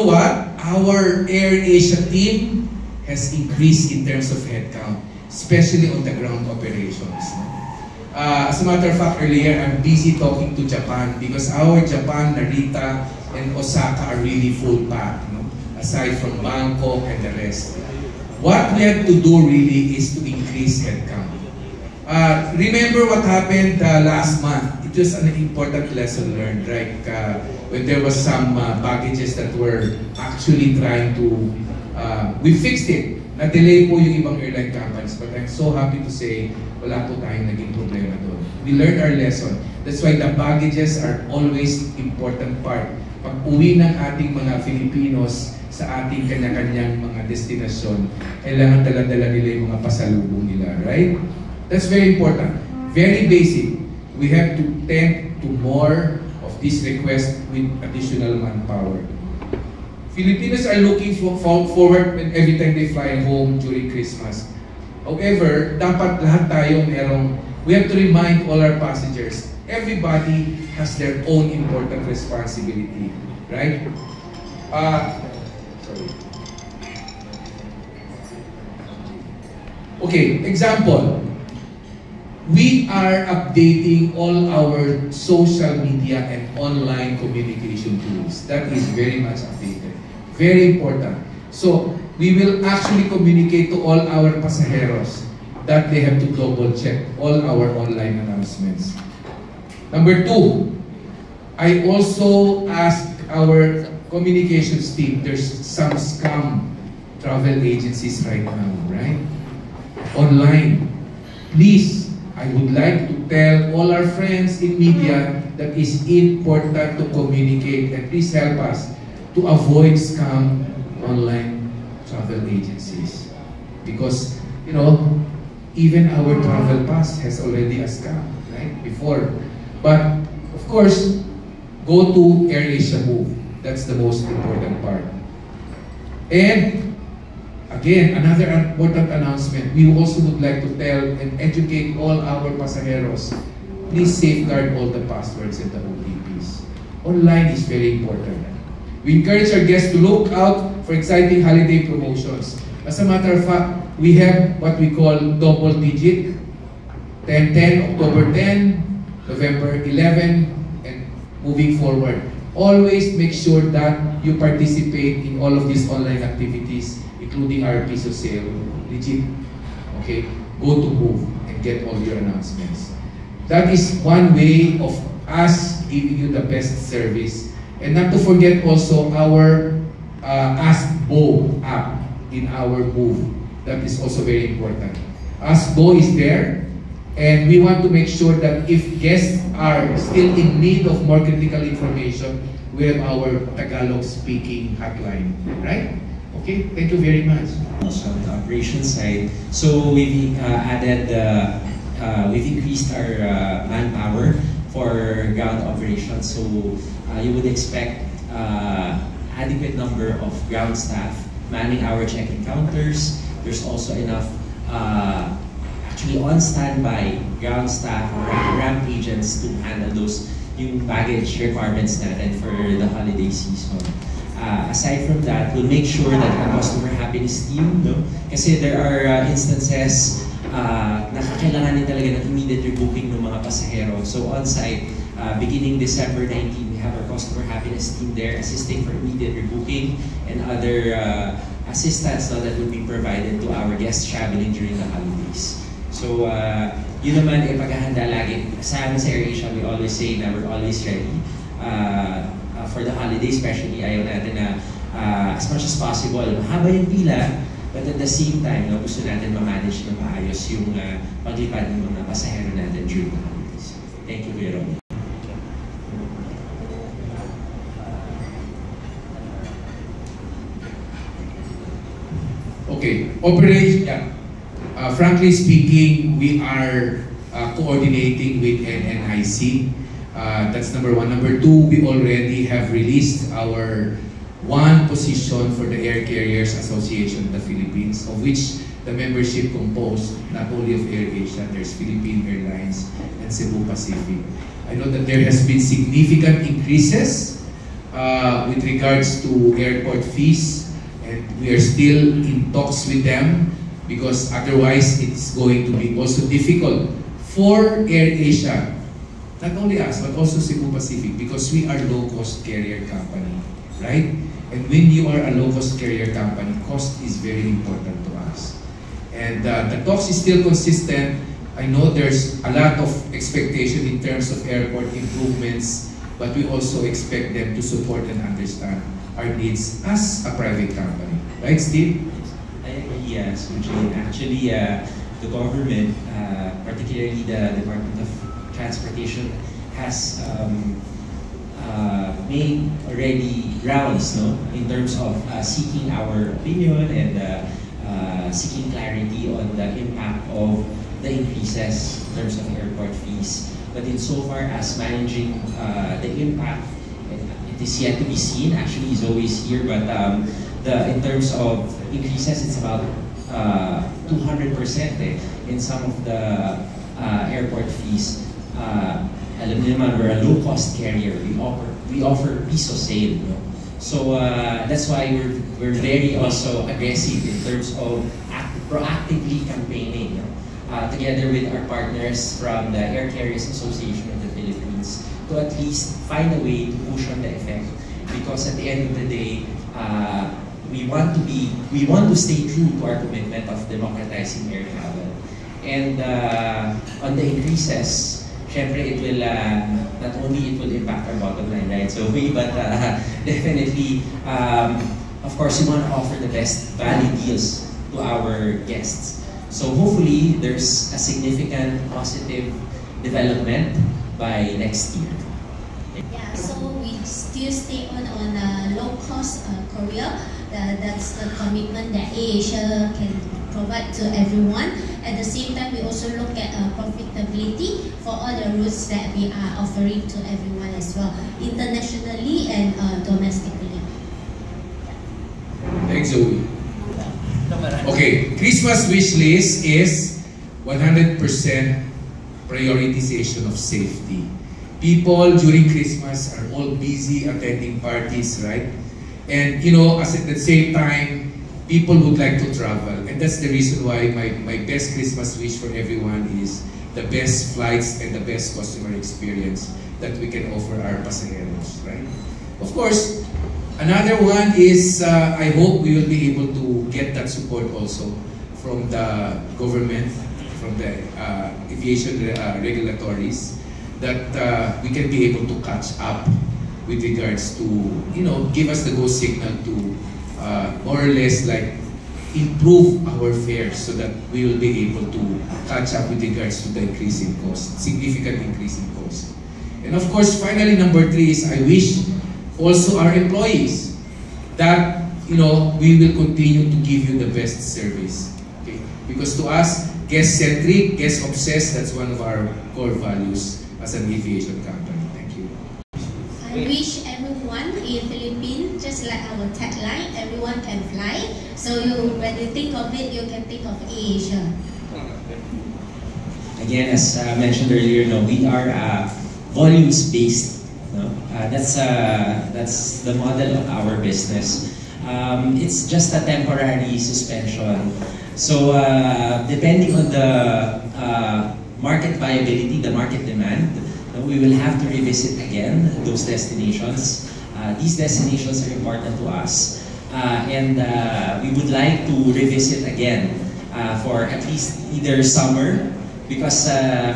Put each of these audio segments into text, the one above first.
know what? Our AirAsia team has increased in terms of headcount, especially on the ground operations. As a matter of fact, earlier I'm busy talking to Japan because our Japan, Narita, and Osaka are really full packed, aside from Bangkok and the rest. What we have to do really is to increase headcount. Remember what happened last month? It was an important lesson learned, right? When there was some baggages that were actually trying to, we fixed it. Na-delay po yung ibang airline companies, but I'm so happy to say, wala po tayong naging problema doon. We learned our lesson. That's why the baggages are always important part. Pag uwi ng ating mga Filipinos sa ating kanya-kanyang mga destinasyon, kailangan dala-dala nila yung mga pasalubong nila, right? That's very important. Very basic. We have to tend to more of this request with additional manpower. Filipinos are looking forward every time they fly home during Christmas. However, dapat lahat tayo we have to remind all our passengers, everybody has their own important responsibility, right? Okay, example. We are updating all our social media and online communication tools. That is very much updated. Very important. So, we will actually communicate to all our pasajeros that they have to double check all our online announcements. Number 2, I also asked our communications team, there's some scam travel agencies right now, right? Online. Please, I would like to tell all our friends in media that it's important to communicate, and please help us to avoid scam online travel agencies. Because, even our travel pass has already a scam, right? Before. But, of course, go to AirAsia Move. That's the most important part. And, again, another important announcement. We also would like to tell and educate all our pasajeros. Please safeguard all the passwords and the OTPs. Online is very important. We encourage our guests to look out for exciting holiday promotions. As a matter of fact, we have what we call double digit. 10-10, October 10, November 11, and moving forward. Always make sure that you participate in all of these online activities, including our piso sale. Legit. Okay? Go to Move and get all your announcements. That is one way of us giving you the best service. And not to forget also our Ask Bo app in our Move. That is also very important. Ask Bo is there, and we want to make sure that if guests are still in need of more critical information, we have our Tagalog speaking hotline, right? Okay, thank you very much. Also on the operations side, so we've we've increased our manpower for ground operations. So you would expect adequate number of ground staff manning our check-in counters. There's also enough actually on standby ground staff or ramp agents to handle those yung baggage requirements natin for the holiday season. Aside from that, we'll make sure that our customer happiness team, kasi there are instances na kakailanganin talaga ng immediate rebooking ng mga pasahero. So on-site, beginning December 19, we have our customer happiness team there assisting for immediate rebooking and other assistance that will be provided to our guests traveling during the holidays. So yun naman, paghahanda lagi. Sa amin sa AirAsia, we always say na we're always ready. For the holidays, especially, ayaw natin na as much as possible, mahaba yung pila, but at the same time, gusto natin ma-manage na maayos yung paglipad ng mga pasahero natin during the holidays. Thank you, Vero. Okay, operation. Frankly speaking, we are coordinating with NNIC. That's number one. Number two, we already have released our one position for the Air Carriers Association of the Philippines, of which the membership composed not only of AirAsia, there's Philippine Airlines and Cebu Pacific. I know that there has been significant increases with regards to airport fees, and we are still in talks with them because otherwise it's going to be also difficult for AirAsia, not only us but also Cebu Pacific, because we are low-cost carrier company, right? And when you are a low-cost carrier company, cost is very important to us. And the talks is still consistent. I know there's a lot of expectation in terms of airport improvements, but we also expect them to support and understand our needs as a private company. Right, Steve? I agree, Sujin. Actually, the government, particularly the Department of Transportation, has made already rounds, no, in terms of seeking our opinion and seeking clarity on the impact of the increases in terms of airport fees. But insofar as managing the impact, it is yet to be seen. Actually, it's always here, but in terms of increases, it's about 200% in some of the airport fees. Alam niyo naman, we're a low-cost carrier. We offer piso sale. No? So that's why we're very also aggressive in terms of proactively campaigning, no? Together with our partners from the Air Carriers Association of the Philippines, to at least find a way to push on the effect. Because at the end of the day, we want to stay true to our commitment of democratizing air travel. And on the increases, syempre it will not only it will impact our bottom line, right? So but definitely, of course, we want to offer the best value deals to our guests. So hopefully, there's a significant positive development by next year. Yeah, so we still stay on low-cost Korea. That's the commitment that AirAsia can provide to everyone. At the same time, we also look at profitability for all the routes that we are offering to everyone as well, internationally and domestically. Thanks, Zoe. Okay, Christmas wish list is 100% prioritization of safety. People during Christmas are all busy attending parties, right? And you know, at the same time, people would like to travel. And that's the reason why my best Christmas wish for everyone is the best flights and the best customer experience that we can offer our pasajeros, right? Of course, another one is, I hope we will be able to get that support also from the government, from the aviation regulatories, that we can be able to catch up with regards to, you know, give us the go signal to more or less like improve our fares so that we will be able to catch up with regards to the increasing cost, significant increase in cost. And of course, finally, number 3 is I wish also our employees that, you know, we will continue to give you the best service. Okay? Because to us, guest-centric, guest-obsessed, that's one of our core values as an aviation company. Thank you. I wish everyone in Philippines, just like our tagline, everyone can fly. So when you think of it, you can think of AirAsia. Again, as mentioned earlier, no, we are volumes-based. No? That's the model of our business. It's just a temporary suspension. So depending on the market viability, the market demand, we will have to revisit again those destinations. These destinations are important to us. And we would like to revisit again for at least either summer, because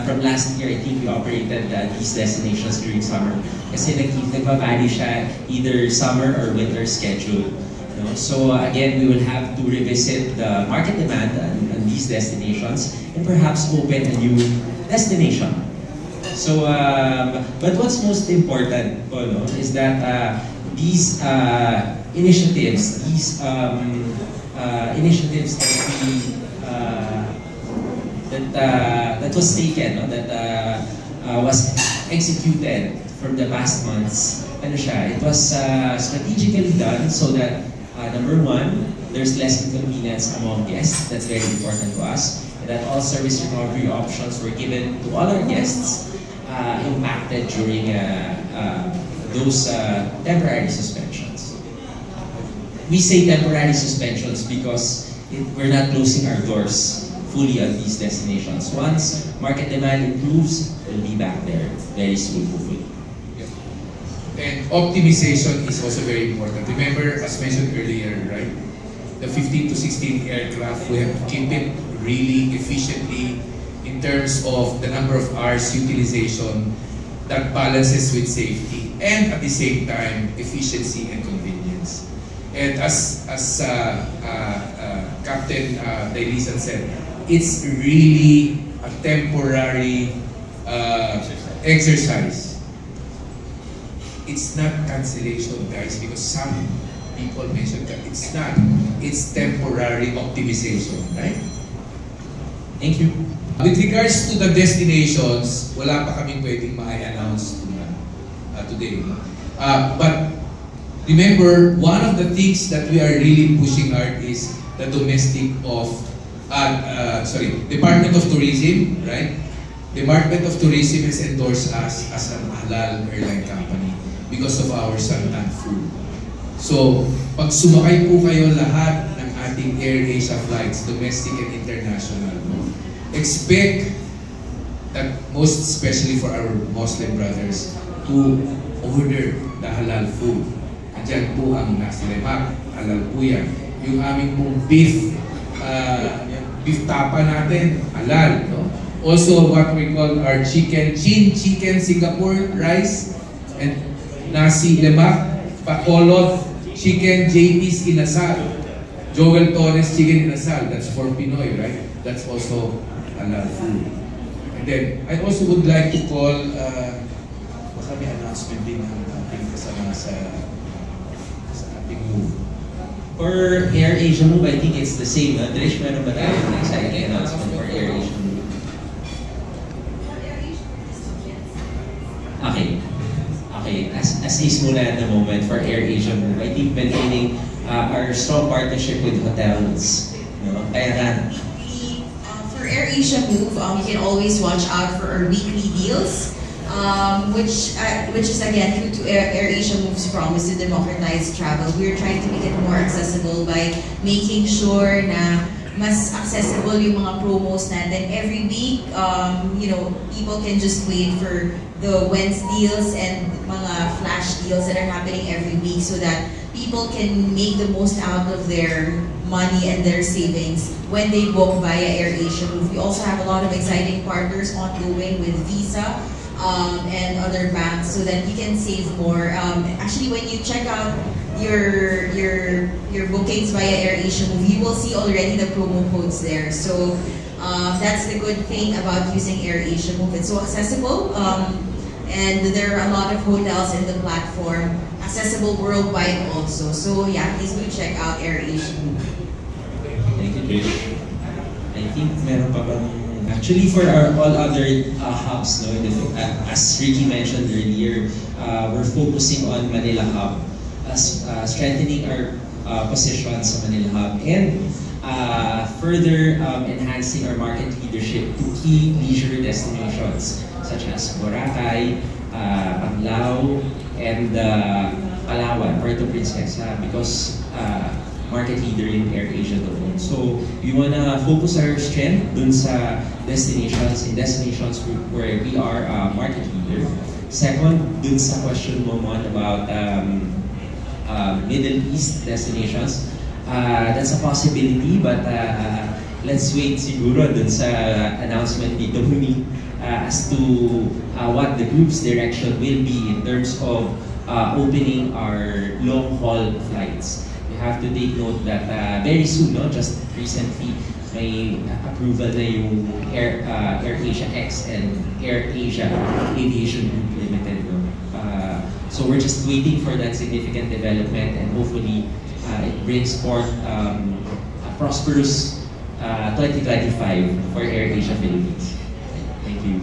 from last year, I think we operated these destinations during summer. Kasi nagpa-vary siya either summer or winter schedule. You know? So again, we will have to revisit the market demand on these destinations and perhaps open a new destination. So, but what's most important is that these initiatives, initiatives that we that was taken, that was executed from the past months, it was strategically done so that number 1, there's less inconvenience among guests. That's very important to us. And that all service recovery options were given to all our guests impacted during those temporary suspensions. We say temporary suspensions because we're not closing our doors fully on these destinations. Once market demand improves, we'll be back there very soon, hopefully. And optimization is also very important. Remember, as mentioned earlier, right? The 15 to 16 aircraft, we have to keep it really efficiently in terms of the number of hours utilization that balances with safety and at the same time efficiency and convenience. And as Captain Dailisan said, it's really a temporary exercise. It's not cancellation, guys, because some people mentioned that it's not. It's temporary optimization, right? Thank you. With regards to the destinations, wala pa kaming pwedeng ma-announce today. But remember, one of the things that we are really pushing hard is the Department of Tourism, right? Department of Tourism has endorsed us as a halal airline company because of our Santan food. So, pag sumakay po kayo lahat ng ating AirAsia flights, domestic and international, expect that, most especially for our Muslim brothers, to order the halal food. Andiyan po ang nasi lemak, halal po yan. Yung aming pong beef tapa natin, halal. No? Also, what we call our chicken Singapore rice, and nasi lemak, pakolot, chicken JT's inasal, Joel Torres chicken inasal, that's for Pinoy, right? That's also halal food. And then, I also would like to call, baka may announcement din ng ating kasama sa ating move. For AirAsia Move, I think it's the same. Trish, meron ba tayo ng exciting announcement for AirAsia Move? Okay, as is muna at the moment for AirAsia Move, I think maintaining our strong partnership with hotels. Kaya nga, for AirAsia Move, you can always watch out for our weekly deals, which is again due to AirAsia Move's promise to democratize travel. We're trying to make it more accessible by making sure na mas accessible yung mga promos natin. Every week, people can just wait for the Wednesday deals and mga flash deals that are happening every week so that people can make the most out of their money and their savings when they book via AirAsia Move. We also have a lot of exciting partners ongoing with Visa and other banks so that you can save more. Actually, when you check out your bookings via AirAsia Move, you will see already the promo codes there. So that's the good thing about using AirAsia Move. It's so accessible, and there are a lot of hotels in the platform, accessible worldwide also. So yeah, please do check out AirAsia Move. Thank you, Trish. I think meron pa bang actually for our all other hubs, as Ricky mentioned earlier, we're focusing on Manila Hub, strengthening our position sa Manila Hub, and further enhancing our market leadership to key leisure destinations such as Boracay, Panglao, and Palawan, Puerto Princesa, because market leader in AirAsia doon. So we wanna focus our strength dun sa destinations where we are market leader. Second, dun sa question mo about Middle East destinations, that's a possibility, but let's wait siguro dun sa announcement ni Dominique as to what the group's direction will be in terms of opening our long-haul flights. You have to take note that very soon, just recently, may approval na yung AirAsia X and AirAsia Aviation Group Limited. So we're just waiting for that significant development, and hopefully it brings forth a prosperous 2025 for AirAsia Philippines. Thank you.